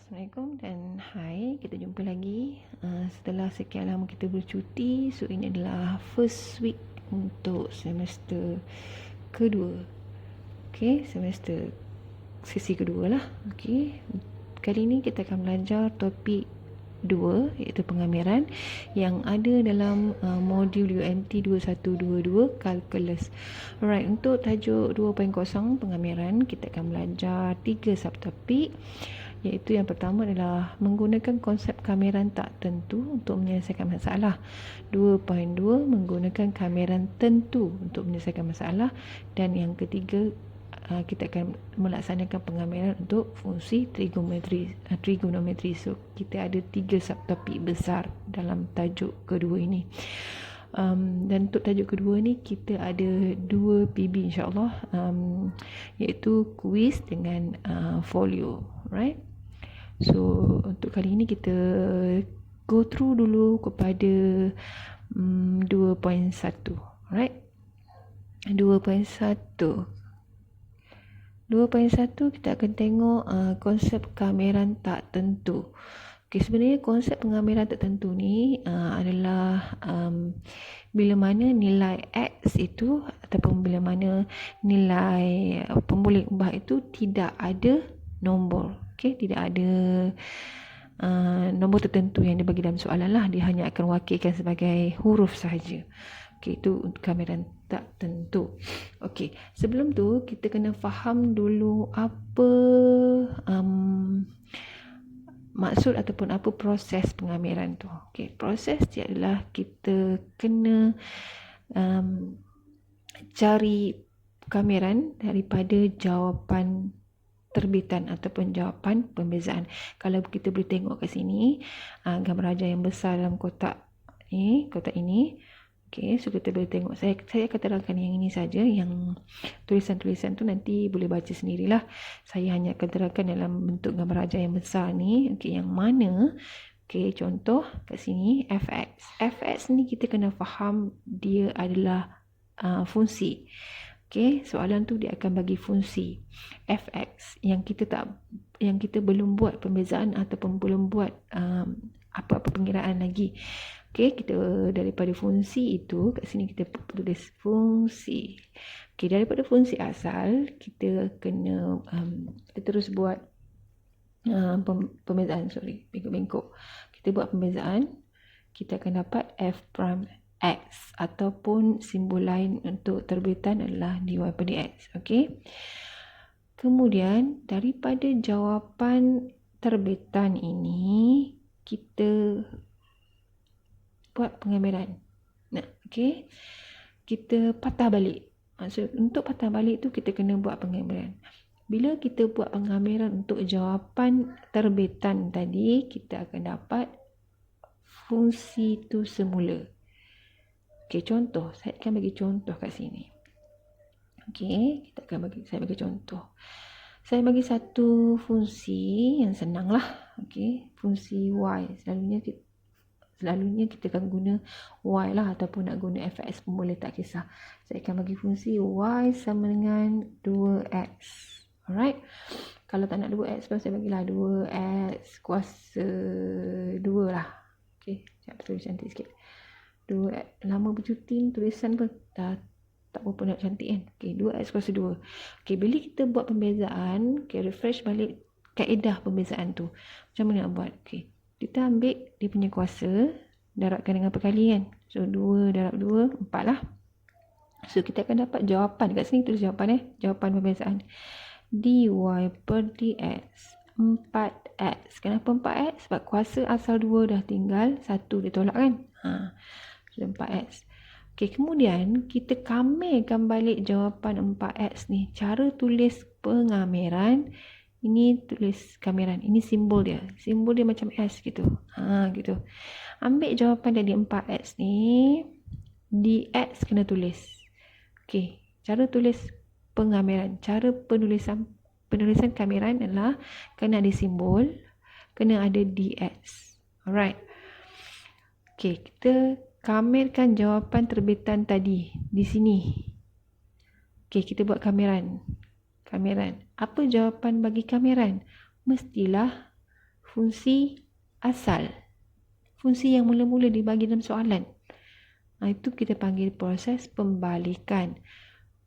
Assalamualaikum dan hai, kita jumpa lagi setelah sekian lama kita bercuti. So ini adalah first week untuk semester kedua. Okay, semester sesi kedua lah. Okay, kali ini kita akan belajar topik 2 iaitu pengamiran yang ada dalam modul UMT 2122 Calculus. Alright, untuk tajuk 2.0 pengamiran kita akan belajar 3 subtopik, iaitu yang pertama adalah menggunakan konsep kameran tak tentu untuk menyelesaikan masalah. 2.2 menggunakan kameran tentu untuk menyelesaikan masalah, dan yang ketiga kita akan melaksanakan pengamiran untuk fungsi trigonometri. So kita ada 3 subtopik besar dalam tajuk kedua ini. Dan untuk tajuk kedua ni kita ada 2 PB insyaAllah, iaitu quiz dengan folio, right? So untuk kali ini kita go through dulu kepada 2.1, right? 2.1 kita akan tengok konsep kameran tak tentu. Okay, sebenarnya konsep pengamiran tak tentu ni adalah bila mana nilai X itu ataupun bila mana nilai pemboleh ubah itu tidak ada nombor. Okay, tidak ada nombor tertentu yang dibagi dalam soalan lah. Dia hanya akan wakilkan sebagai huruf sahaja. Okay, itu untuk kameran tak tentu. Okay, sebelum tu kita kena faham dulu apa maksud ataupun apa proses pengamiran tu. Okay, proses dia adalah kita kena cari kameran daripada jawapan terbitan ataupun jawapan pembezaan. Kalau kita boleh tengok kat sini, gambar rajah yang besar dalam kotak ini. Okay, so kita boleh tengok. Saya akan terangkan yang ini saja. Yang tulisan-tulisan tu nanti boleh baca sendirilah. Saya hanya akan terangkan dalam bentuk gambar rajah yang besar ni. Okay, yang mana? Okay, contoh kat sini fx. Fx ni kita kena faham dia adalah fungsi. Okay, soalan tu dia akan bagi fungsi fx yang kita belum buat pembezaan ataupun belum buat apa-apa pengiraan lagi. Okay, kita daripada fungsi itu kat sini kita tulis fungsi. Okay, daripada fungsi asal kita kena kita terus buat pembezaan. Bengkok-bengkok. Kita buat pembezaan, kita akan dapat f prime X ataupun simbol lain untuk terbitan adalah dy per dx. Okay. Kemudian daripada jawapan terbitan ini kita buat pengamiran. Okay. Kita patah balik. Maksud untuk patah balik tu kita kena buat pengamiran. Bila kita buat pengamiran untuk jawapan terbitan tadi, kita akan dapat fungsi tu semula. Okay, contoh. Saya akan bagi contoh kat sini. Okay, saya bagi contoh. Saya bagi satu fungsi yang senang lah. Okay, fungsi y. Selalunya kita akan guna y lah, ataupun nak guna fx pun boleh, tak kisah. Saya akan bagi fungsi y sama dengan 2x. Alright. Kalau tak nak 2x pun saya bagilah 2x kuasa 2 lah. Okay, saya tulis cantik sikit. Lama bercuti tulisan pun tak berapa nak cantik kan. Okay, 2x kuasa 2. Okay, bila kita buat pembezaan, okay, refresh balik kaedah pembezaan tu. Macam mana nak buat? Okay, kita ambil dia punya kuasa, darabkan dengan perkalian. So 2 darab 2, 4 lah. So kita akan dapat jawapan. Kat sini tulis jawapan jawapan pembezaan. Dy per dx 4x. Kenapa 4x? Sebab kuasa asal 2 dah tinggal 1 dia tolak kan. 4x. Okay, kemudian kita kamerkan balik jawapan 4x ni. Cara tulis pengamiran, ini tulis kameran, ini simbol dia. Simbol dia macam S gitu. Gitu. Ambil jawapan dari 4x ni, dx kena tulis. Okay, cara tulis pengamiran, cara penulisan kameran adalah kena ada simbol, kena ada dx. Alright. Okay, kita kamerkan jawapan terbitan tadi di sini. Okay, kita buat kameran. Apa jawapan bagi kameran? Mestilah fungsi asal. Fungsi yang mula-mula dibagi dalam soalan. Itu kita panggil proses pembalikan.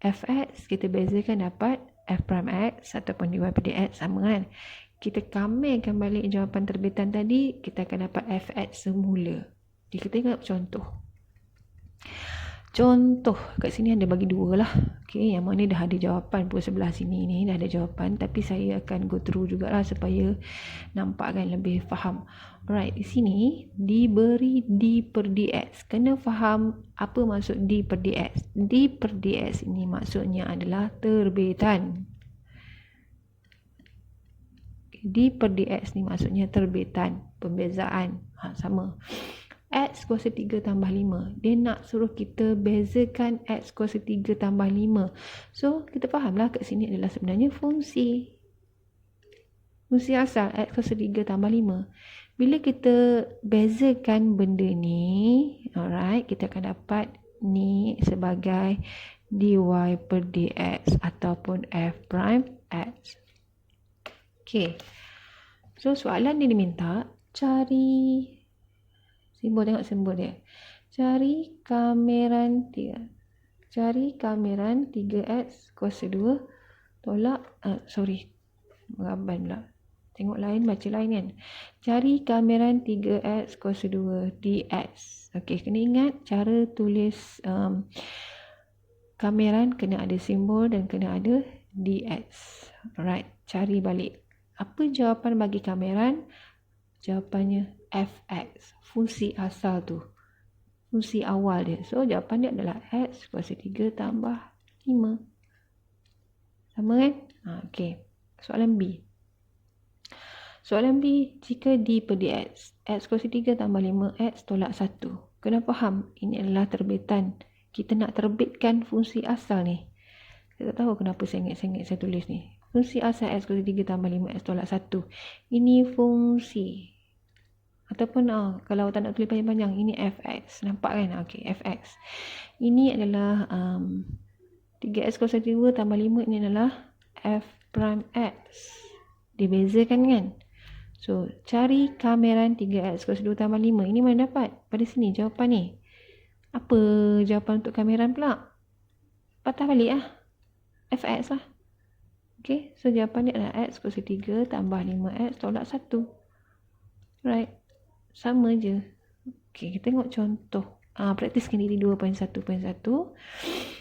Fx kita bezakan dapat f prime x ataupun dy per dx sama kan. Kita kamelkan balik jawapan terbitan tadi, kita akan dapat fx semula. Jadi kita tengok contoh. Contoh kat sini ada bagi dua lah. Okay, yang mana dah ada jawapan pun sebelah sini ni dah ada jawapan, tapi saya akan go through jugalah supaya nampak kan lebih faham. Alright, di sini diberi d per dx. Kena faham apa maksud d per dx. D per dx ini maksudnya adalah terbitan. D per dx ni maksudnya terbitan, pembezaan. Sama. X kuasa 3 tambah 5. Dia nak suruh kita bezakan X kuasa 3 tambah 5. So, kita fahamlah kat sini adalah sebenarnya fungsi. Fungsi asal X kuasa 3 tambah 5. Bila kita bezakan benda ni, alright, kita akan dapat ni sebagai dy per dx ataupun f prime x. Okay. So, soalan ni diminta cari simbol, tengok simbol dia. Cari kameran 3x kuasa 2 tolak, meraban pula. Tengok lain, baca lain kan. Cari kameran 3x kuasa 2 dx. Okey, kena ingat cara tulis kameran kena ada simbol dan kena ada dx. Alright, cari balik. Apa jawapan bagi kameran? Jawapannya fx, fungsi asal tu, fungsi awal dia. So jawapan dia adalah x kuasa 3 tambah 5. Sama kan? Okey. Soalan B. Soalan B, jika d per dx, x kuasa 3 tambah 5x tolak 1. Kena faham, ini adalah terbitan. Kita nak terbitkan fungsi asal ni. Saya tak tahu kenapa sengit-sengit saya tulis ni. Fungsi asal x kuasa 3 tambah 5x tolak 1. Ini fungsi. Ataupun kalau tak nak tulis panjang-panjang, ini fx. Nampak kan? Okey, fx. Ini adalah 3x kuasa 2 tambah 5, ini adalah f prime x. Dibezakan kan? So, cari kameran 3x kuasa 2 tambah 5. Ini mana dapat? Pada sini jawapan ni. Apa jawapan untuk kameran pula? Patah balik lah. fx lah. Okey, so jawapan dia adalah x kuasa 3 tambah 5x tolak 1. Right. Sama je. Okey, kita tengok contoh. Praktiskan diri 2.1.1.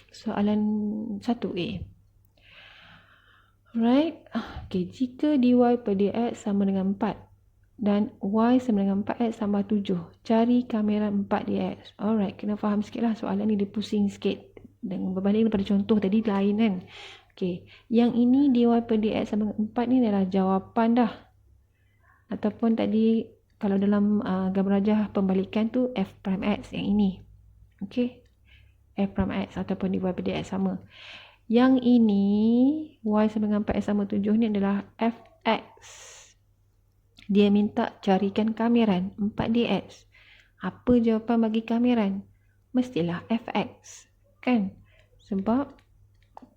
Soalan 1A. Alright. Okey, jika dy per dx sama dengan 4 dan y sama dengan 4x tambah 7, cari kameran 4dx. Alright, kena faham sikit lah soalan ni, dia pusing sikit. Dan berbanding daripada contoh tadi lain kan. Okey, yang ini dy per dx sama dengan 4 ni adalah jawapan dah. Ataupun tadi kalau dalam gambar rajah pembalikan tu f prime x yang ini. Okey. F prime x ataupun dy per dx sama. Yang ini y sama dengan 4x sama 7 ni adalah fx. Dia minta carikan kameran 4dx. Apa jawapan bagi kameran? Mestilah fx. Kan? Sebab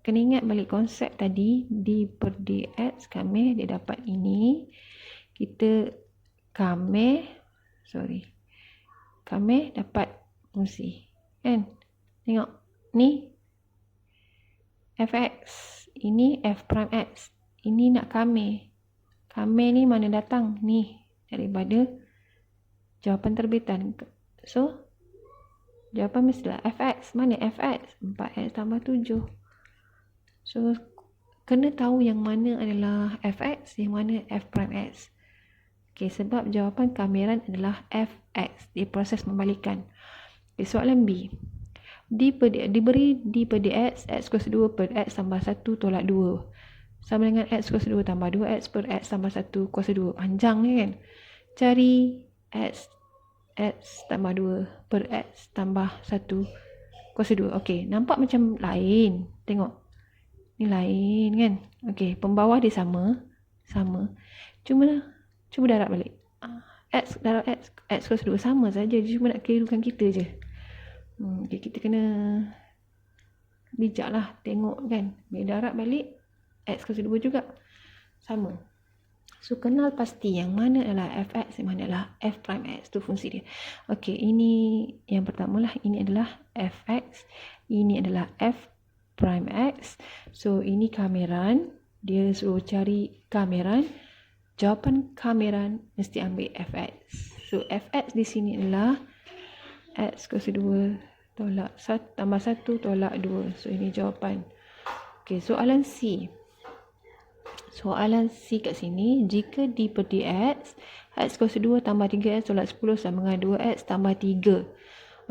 kena ingat balik konsep tadi, d per dx kamer dia dapat ini. Kita kamer dapat fungsi. Kan? Tengok. Ni fx. Ini f prime x. Ini nak kamer. Kamer ni mana datang? Ni. Daripada jawapan terbitan. So, jawapan mestilah fx. Mana fx? 4x tambah 7. So, kena tahu yang mana adalah fx, yang mana f prime x. Okay, sebab jawapan kameran adalah fx. Dia proses membalikan. Okay, soalan B. Diberi d per dx, x kuasa 2 per x tambah 1 tolak 2. Sama dengan x kuasa 2 tambah 2x per x tambah 1 kuasa 2. Panjang ni kan? Cari x tambah 2 per x tambah 1 kuasa 2. Okey, nampak macam lain. Tengok. Ni lain kan? Okey, pembawah dia sama. Cuba darab balik. X darab x kuasa 2 sama saja. Dia cuma nak kelirukan kita je. Okay, kita kena bijak lah. Tengok kan. Bila darab balik, x kuasa 2 juga. Sama. So, kenal pasti yang mana adalah fx, yang mana adalah f prime x. Tu fungsi dia. Okey, ini yang pertama lah. Ini adalah fx. Ini adalah f prime x. So, ini kameran. Dia suruh cari kameran. Jawapan kameran mesti ambil fx. So, fx di sini adalah x kuasa 2 tolak 1 tambah 1 tolak 2. So, ini jawapan. Okey, soalan C. Soalan C kat sini, jika d per dx, x kuasa 2 tambah 3x tolak 10 sama dengan 2x tambah 3.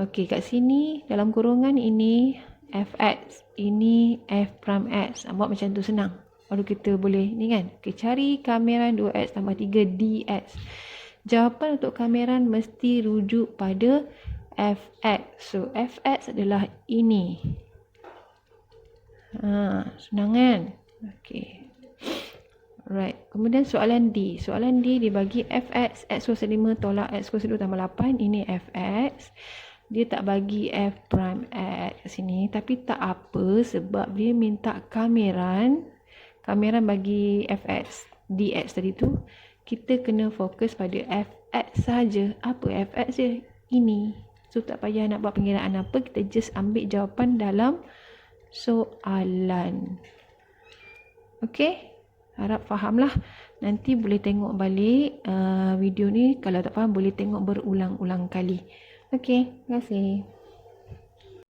Okey, kat sini dalam kurungan ini fx, ini f prime x. Buat macam tu senang. Baru kita boleh ni kan. Okey, cari kameran 2x tambah 3 dx. Jawapan untuk kameran mesti rujuk pada fx. So, fx adalah ini. Senang kan? Okey. Right. Kemudian soalan D. Soalan D dibagi fx, x kuasa 5 tolak x kuasa 2 tambah 8. Ini fx. Dia tak bagi f prime x kat sini. Tapi tak apa sebab dia minta kameran. Kameran bagi fx, dx tadi tu. Kita kena fokus pada fx saja. Apa fx je? Ini. So, tak payah nak buat pengiraan apa. Kita just ambil jawapan dalam soalan. Okey? Harap fahamlah. Nanti boleh tengok balik video ni. Kalau tak faham boleh tengok berulang-ulang kali. Okey, terima kasih.